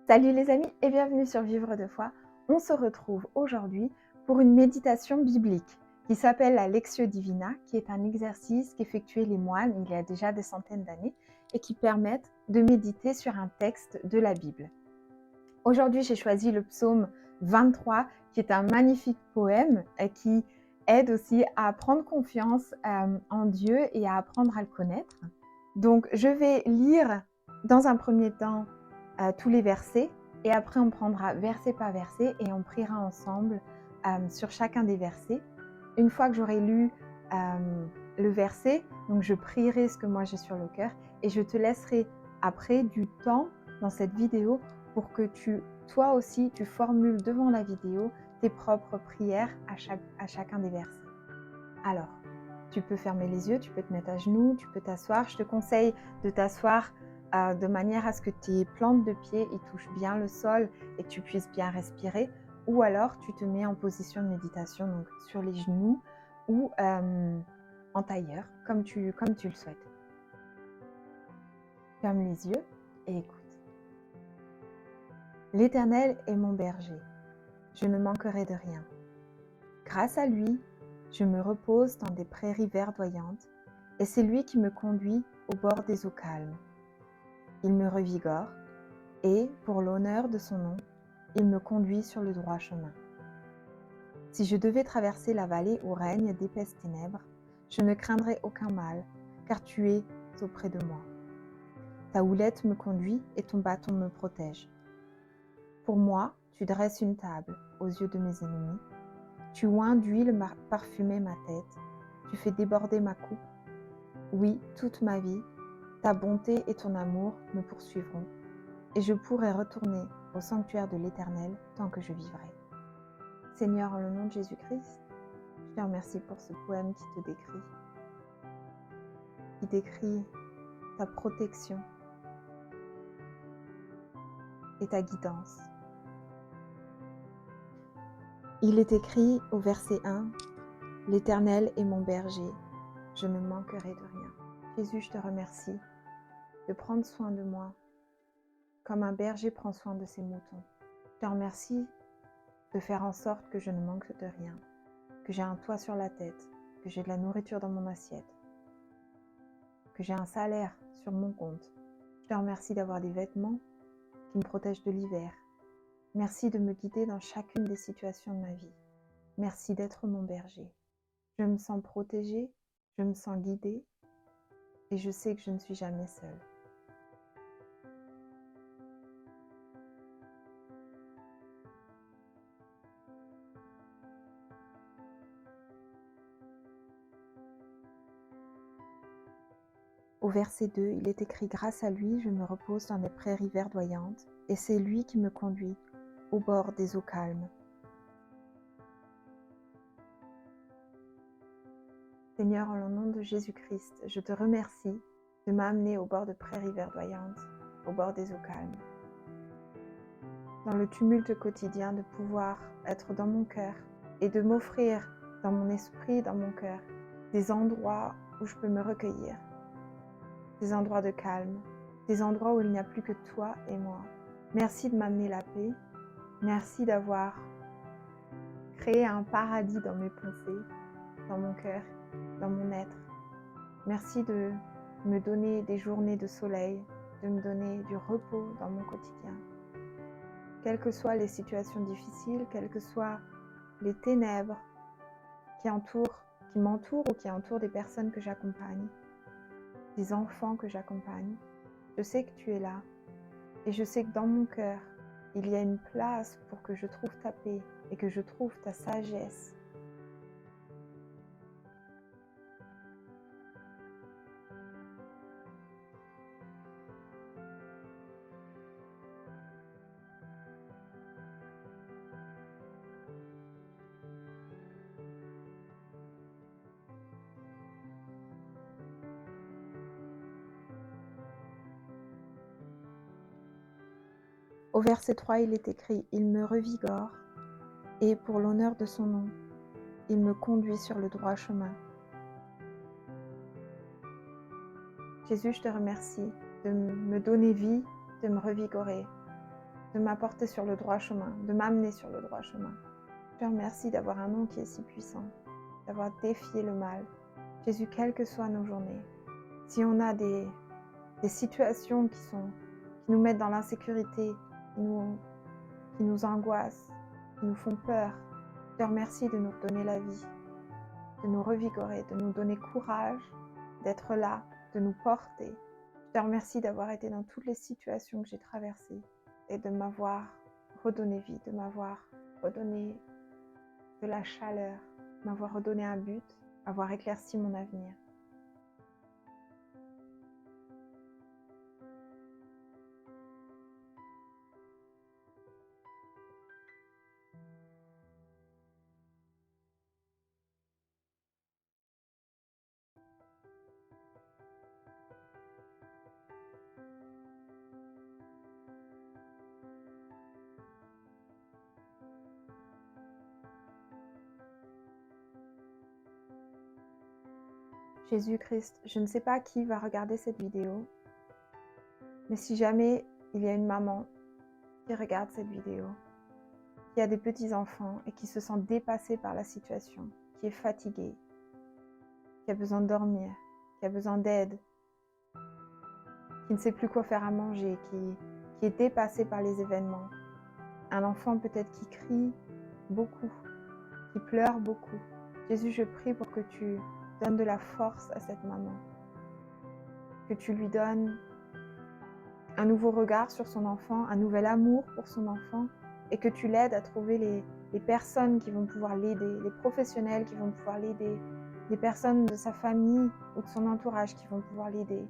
Salut les amis et bienvenue sur Vivre de foi. On se retrouve aujourd'hui pour une méditation biblique qui s'appelle la Lectio Divina, qui est un exercice qu'effectuaient les moines il y a déjà des centaines d'années et qui permettent de méditer sur un texte de la Bible. Aujourd'hui, j'ai choisi le psaume 23, qui est un magnifique poème qui aide aussi à prendre confiance en Dieu et à apprendre à le connaître. Donc, je vais lire dans un premier temps tous les versets et après on prendra verset par verset et on priera ensemble sur chacun des versets. Une fois que j'aurai lu le verset, donc je prierai ce que moi j'ai sur le cœur et je te laisserai après du temps dans cette vidéo pour que toi aussi, tu formules devant la vidéo tes propres prières à chacun des versets. Alors, tu peux fermer les yeux, tu peux te mettre à genoux, tu peux t'asseoir. Je te conseille de t'asseoir de manière à ce que tes plantes de pied touchent bien le sol et que tu puisses bien respirer. Ou alors, tu te mets en position de méditation, donc sur les genoux ou en tailleur, comme tu le souhaites. Ferme les yeux et écoute. L'Éternel est mon berger, je ne manquerai de rien. Grâce à lui, je me repose dans des prairies verdoyantes, et c'est lui qui me conduit au bord des eaux calmes. Il me revigore, et, pour l'honneur de son nom, il me conduit sur le droit chemin. Si je devais traverser la vallée où règnent d'épaisses ténèbres, je ne craindrais aucun mal, car tu es auprès de moi. Ta houlette me conduit et ton bâton me protège. Pour moi, tu dresses une table aux yeux de mes ennemis. Tu oins d'huile parfumer ma tête. Tu fais déborder ma coupe. Oui, toute ma vie, ta bonté et ton amour me poursuivront. Et je pourrai retourner au sanctuaire de l'Éternel tant que je vivrai. Seigneur, en le nom de Jésus-Christ, je te remercie pour ce poème qui te décrit. Qui décrit ta protection et ta guidance. Il est écrit au verset 1, « L'Éternel est mon berger, je ne manquerai de rien. » Jésus, je te remercie de prendre soin de moi, comme un berger prend soin de ses moutons. Je te remercie de faire en sorte que je ne manque de rien, que j'ai un toit sur la tête, que j'ai de la nourriture dans mon assiette, que j'ai un salaire sur mon compte. Je te remercie d'avoir des vêtements qui me protègent de l'hiver. Merci de me guider dans chacune des situations de ma vie. Merci d'être mon berger. Je me sens protégée, je me sens guidée et je sais que je ne suis jamais seule. Au verset 2, il est écrit « Grâce à lui, je me repose dans des prairies verdoyantes, et c'est lui qui me conduit au bord des eaux calmes. » Seigneur, en le nom de Jésus-Christ, je te remercie de m'amener au bord de prairies verdoyantes, au bord des eaux calmes. Dans le tumulte quotidien, de pouvoir être dans mon cœur et de m'offrir dans mon esprit, dans mon cœur, des endroits où je peux me recueillir. Des endroits de calme, des endroits où il n'y a plus que toi et moi. Merci de m'amener la paix. Merci d'avoir créé un paradis dans mes pensées, dans mon cœur, dans mon être. Merci de me donner des journées de soleil, de me donner du repos dans mon quotidien. Quelles que soient les situations difficiles, quelles que soient les ténèbres qui m'entourent ou qui entourent des personnes que j'accompagne, des enfants que j'accompagne, je sais que tu es là et je sais que dans mon cœur, il y a une place pour que je trouve ta paix et que je trouve ta sagesse. Au verset 3, il est écrit « Il me revigore et pour l'honneur de son nom, il me conduit sur le droit chemin. » Jésus, je te remercie de me donner vie, de me revigorer. de m'apporter sur le droit chemin, de m'amener sur le droit chemin. Je te remercie d'avoir un nom qui est si puissant, d'avoir défié le mal. Jésus, quelles que soient nos journées, si on a des situations qui nous mettent dans l'insécurité, qui nous angoissent, qui nous font peur, je te remercie de nous donner la vie, de nous revigorer, de nous donner courage, d'être là, de nous porter. Je te remercie d'avoir été dans toutes les situations que j'ai traversées et de m'avoir redonné vie, de m'avoir redonné de la chaleur, de m'avoir redonné un but, avoir éclairci mon avenir. Jésus-Christ, je ne sais pas qui va regarder cette vidéo, mais si jamais il y a une maman qui regarde cette vidéo, qui a des petits-enfants et qui se sent dépassée par la situation, qui est fatiguée, qui a besoin de dormir, qui a besoin d'aide, qui ne sait plus quoi faire à manger, qui est dépassée par les événements. Un enfant peut-être qui crie beaucoup, qui pleure beaucoup. Jésus, je prie pour que tu donnes de la force à cette maman, que tu lui donnes un nouveau regard sur son enfant, un nouvel amour pour son enfant, et que tu l'aides à trouver les personnes qui vont pouvoir l'aider, les professionnels qui vont pouvoir l'aider, les personnes de sa famille ou de son entourage qui vont pouvoir l'aider.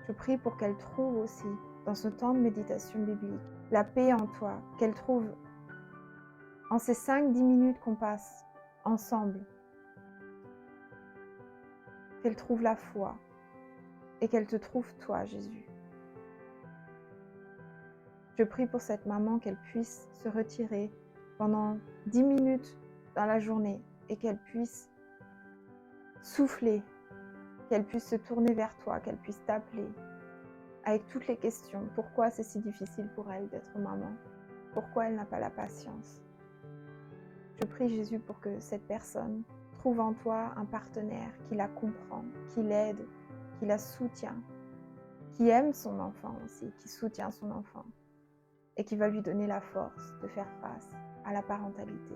Je prie pour qu'elle trouve aussi, dans ce temps de méditation biblique, la paix en toi, qu'elle trouve en ces 5-10 minutes qu'on passe ensemble, qu'elle trouve la foi et qu'elle te trouve toi, Jésus. Je prie pour cette maman qu'elle puisse se retirer pendant 10 minutes dans la journée et qu'elle puisse souffler, qu'elle puisse se tourner vers toi, qu'elle puisse t'appeler avec toutes les questions. Pourquoi c'est si difficile pour elle d'être maman? Pourquoi elle n'a pas la patience? Je prie Jésus pour que cette personne trouve en toi un partenaire qui la comprend, qui l'aide, qui la soutient, qui aime son enfant aussi, qui soutient son enfant et qui va lui donner la force de faire face à la parentalité.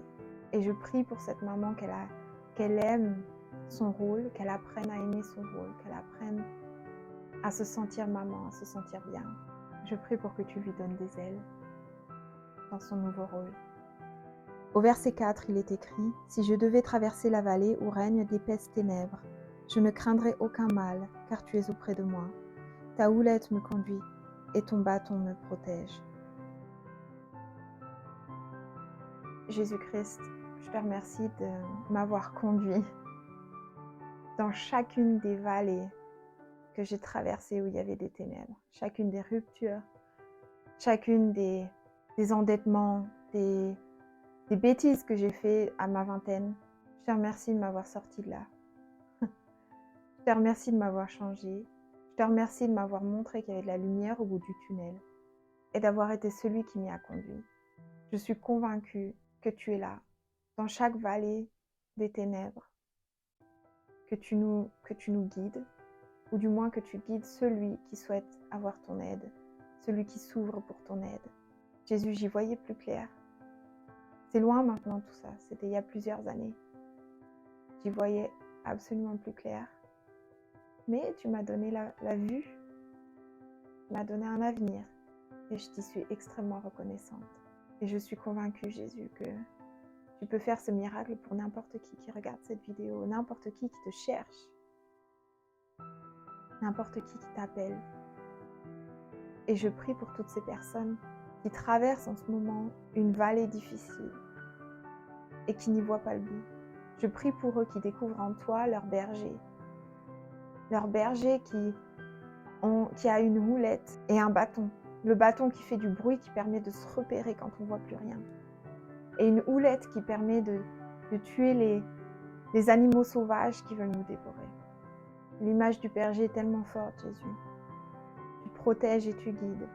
Et je prie pour cette maman qu'elle aime son rôle, qu'elle apprenne à aimer son rôle, qu'elle apprenne à se sentir maman, à se sentir bien. Je prie pour que tu lui donnes des ailes dans son nouveau rôle. Au verset 4, il est écrit « Si je devais traverser la vallée où règnent d'épaisses ténèbres, je ne craindrai aucun mal, car tu es auprès de moi. Ta houlette me conduit et ton bâton me protège. » Jésus-Christ, je te remercie de m'avoir conduit dans chacune des vallées que j'ai traversées où il y avait des ténèbres, chacune des ruptures, chacune des endettements, des bêtises que j'ai fait à ma vingtaine. Je te remercie de m'avoir sorti de là. Je te remercie de m'avoir changé. Je te remercie de m'avoir montré qu'il y avait de la lumière au bout du tunnel et d'avoir été celui qui m'y a conduit. Je suis convaincue que tu es là, dans chaque vallée des ténèbres, que tu nous guides, ou du moins que tu guides celui qui souhaite avoir ton aide, celui qui s'ouvre pour ton aide. Jésus, j'y voyais plus clair. C'est loin maintenant tout ça, c'était il y a plusieurs années. J'y voyais absolument plus clair. Mais tu m'as donné la vue, tu m'as donné un avenir, et je t'y suis extrêmement reconnaissante. Et je suis convaincue, Jésus, que tu peux faire ce miracle pour n'importe qui regarde cette vidéo, n'importe qui te cherche, n'importe qui t'appelle. Et je prie pour toutes ces personnes qui traversent en ce moment une vallée difficile et qui n'y voient pas le bout. Je prie pour eux qui découvrent en toi leur berger qui a une houlette et un bâton. Le bâton qui fait du bruit, qui permet de se repérer quand on ne voit plus rien. Et une houlette qui permet de tuer les animaux sauvages qui veulent nous dévorer. L'image du berger est tellement forte, Jésus. Tu protèges et tu guides.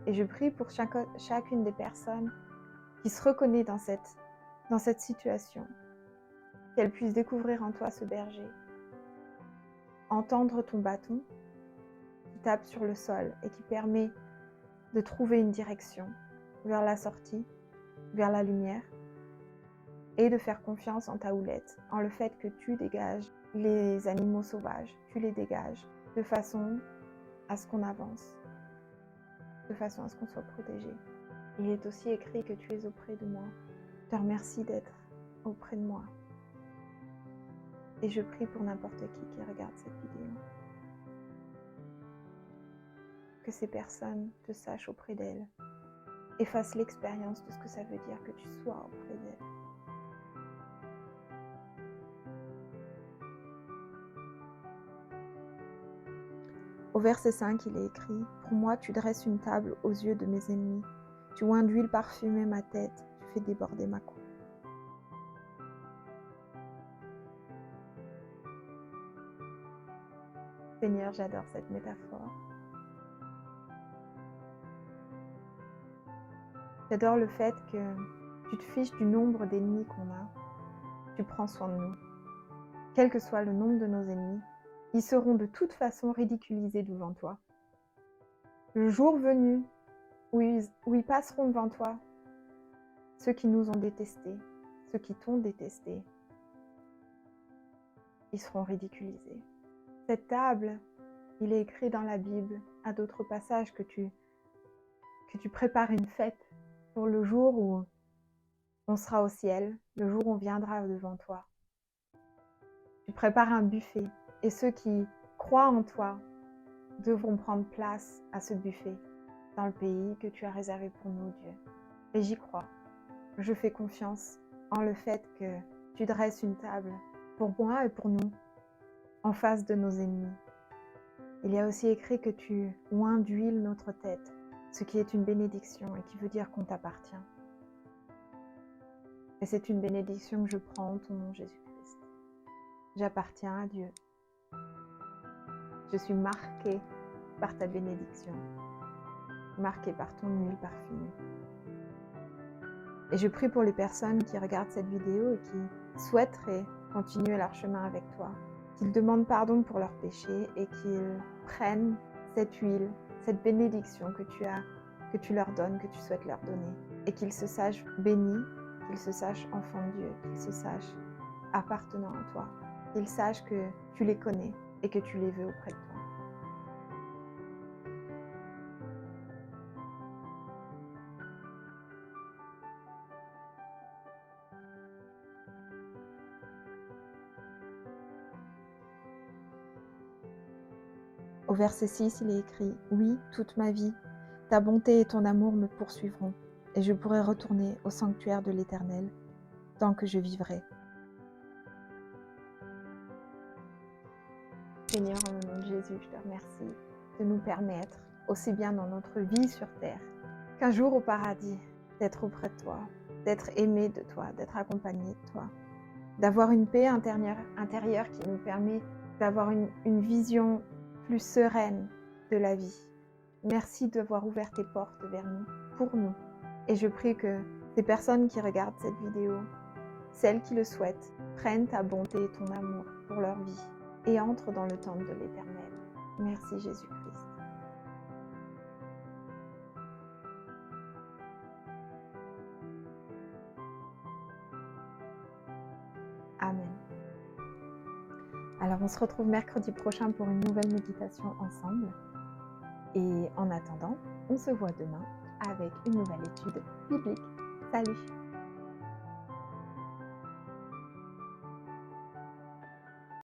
Et je prie pour chacune des personnes qui se reconnaît dans cette situation, qu'elle puisse découvrir en toi ce berger, entendre ton bâton qui tape sur le sol et qui permet de trouver une direction vers la sortie, vers la lumière, et de faire confiance en ta houlette, en le fait que tu dégages les animaux sauvages, tu les dégages de façon à ce qu'on avance, de façon à ce qu'on soit protégé. Il est aussi écrit que tu es auprès de moi. Je te remercie d'être auprès de moi. Et je prie pour n'importe qui regarde cette vidéo. Que ces personnes te sachent auprès d'elles et fassent l'expérience de ce que ça veut dire que tu sois auprès d'elles. Au verset 5, il est écrit « Pour moi, tu dresses une table aux yeux de mes ennemis. Tu oins d'huile parfumée ma tête, tu fais déborder ma coupe. » Seigneur, j'adore cette métaphore. J'adore le fait que tu te fiches du nombre d'ennemis qu'on a. Tu prends soin de nous. Quel que soit le nombre de nos ennemis, ils seront de toute façon ridiculisés devant toi. Le jour venu où ils passeront devant toi, ceux qui nous ont détestés, ceux qui t'ont détesté, ils seront ridiculisés. Cette table, il est écrit dans la Bible, à d'autres passages, que tu prépares une fête pour le jour où on sera au ciel, le jour où on viendra devant toi. Tu prépares un buffet et ceux qui croient en toi devront prendre place à ce buffet dans le pays que tu as réservé pour nous, Dieu. Et j'y crois. Je fais confiance en le fait que tu dresses une table pour moi et pour nous en face de nos ennemis. Il y a aussi écrit que tu oins d'huile notre tête, ce qui est une bénédiction et qui veut dire qu'on t'appartient. Et c'est une bénédiction que je prends en ton nom, Jésus-Christ. J'appartiens à Dieu. Je suis marquée par ta bénédiction, marquée par ton huile parfumée. Et je prie pour les personnes qui regardent cette vidéo et qui souhaiteraient continuer leur chemin avec toi, qu'ils demandent pardon pour leurs péchés et qu'ils prennent cette huile, cette bénédiction que tu leur donnes, que tu souhaites leur donner, et qu'ils se sachent bénis, qu'ils se sachent enfants de Dieu, qu'ils se sachent appartenant à toi, qu'ils sachent que tu les connais et que tu les veux auprès de toi. Au verset 6, il est écrit « Oui, toute ma vie, ta bonté et ton amour me poursuivront, et je pourrai retourner au sanctuaire de l'Éternel tant que je vivrai. » Seigneur, au nom de Jésus, je te remercie de nous permettre, aussi bien dans notre vie sur terre qu'un jour au paradis, d'être auprès de toi, d'être aimé de toi, d'être accompagné de toi, d'avoir une paix intérieure qui nous permet d'avoir une vision plus sereine de la vie. Merci d'avoir ouvert tes portes vers nous, pour nous. Et je prie que ces personnes qui regardent cette vidéo, celles qui le souhaitent, prennent ta bonté et ton amour pour leur vie et entrent dans le temple de l'Éternel. Merci Jésus-Christ. Amen. Alors on se retrouve mercredi prochain pour une nouvelle méditation ensemble. Et en attendant, on se voit demain avec une nouvelle étude biblique. Salut!